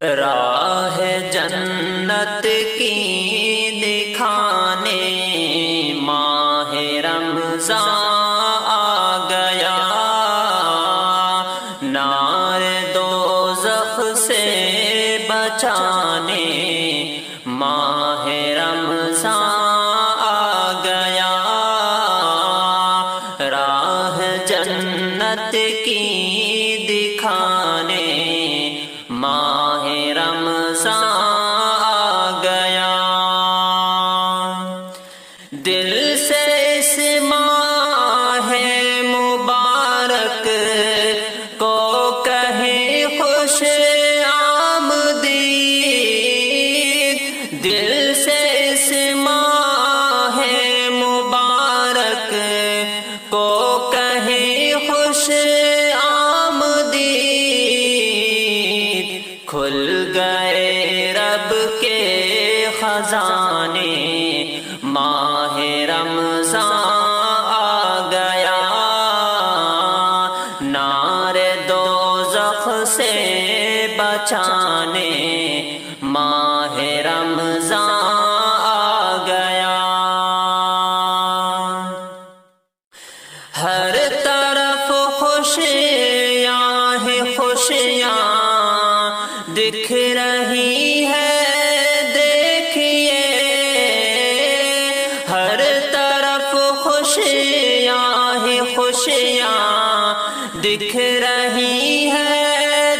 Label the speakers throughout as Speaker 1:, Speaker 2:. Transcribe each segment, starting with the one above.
Speaker 1: راہ جنت کی دکھانے ماہ رمضان آ گیا، نار دوزخ سے بچانے ماہ رمضان آ گیا، راہ جنت کی دکھانے ماہ رمضان آ گیا، دل سے اس ماہ مبارک کو کہیں خوش آمدید، دل سے اس ماہ مبارک کو کہیں خوش آمدید، کھل گئے رب کے خزانے ماہ رمضان آ گیا، نار دوزخ سے بچانے ماہ رمضان آ گیا، ہر طرف خوشیاں ہی خوشیاں دکھ رہی ہے، دیکھیے ہر طرف خوشیاں ہی خوشیاں دکھ رہی ہے،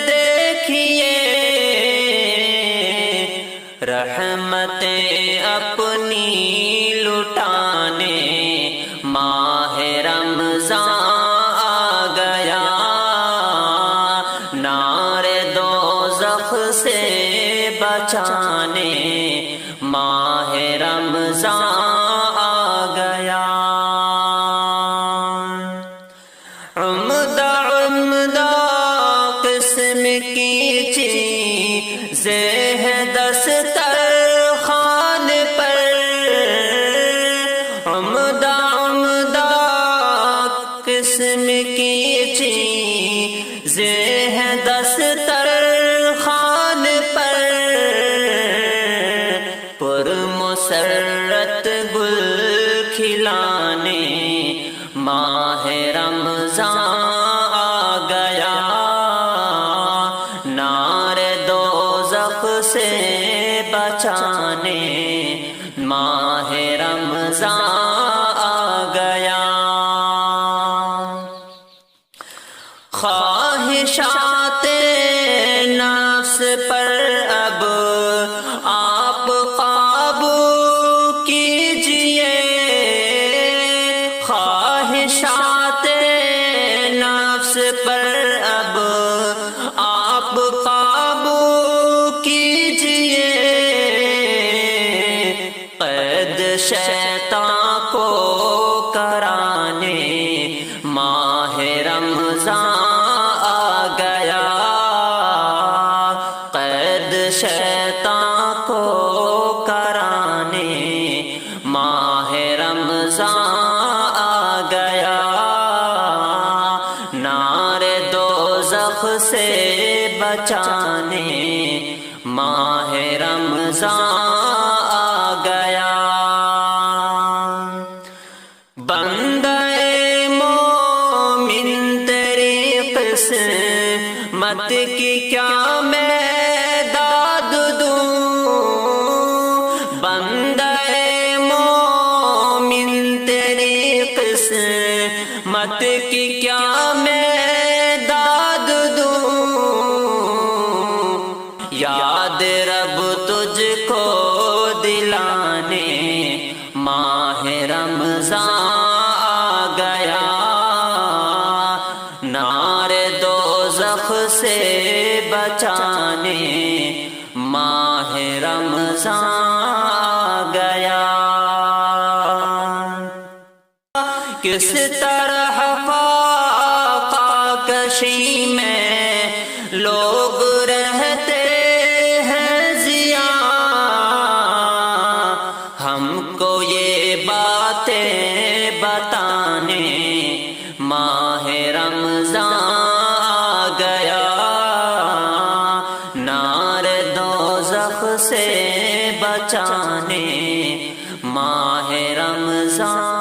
Speaker 1: دیکھیے رحمتیں اپنی لٹانے ماہ رمضان آ گیا، نار دوزخ سے بچانے ماہ رمضان آ گیا، عمدہ عمدہ قسم کی چیزیں ہیں دسترخوان پر، عمدہ عمدہ قسم کی چیزیں ہیں دسترخوان پر، پرمسرت گل کھلانے ماہ رمضان آ گیا، نار دوزخ سے بچانے ماہ رمضان آ گیا، خواہشات نفس پر اب آپ قابو کیجئے، خواہشات نفس پر اب آپ قابو کیجئے، قید شیطان کو کرانے ماہ رمضان آ گیا، قید شیطان کو کرانے ماہ رمضان آ گیا، نار دوزخ سے بچانے ماہ رمضان آ گیا، بندہ مومن تیری قسمت کی کیا میں داد دوں، بندہ مومن تیری قسمت کی کیا میں داد دوں، یاد رب تجھ کو دلانے ماہ رمضان آ گیا، نار دوزخ سے بچانے ماہ رمضان آ گیا، کس طرح فاقہ کشی میں لوگ رہتے ہیں ضیاء، ہم کو یہ باتیں بتانے ماہ رمضان آ گیا، نار سے بچانے، ماہ رمضان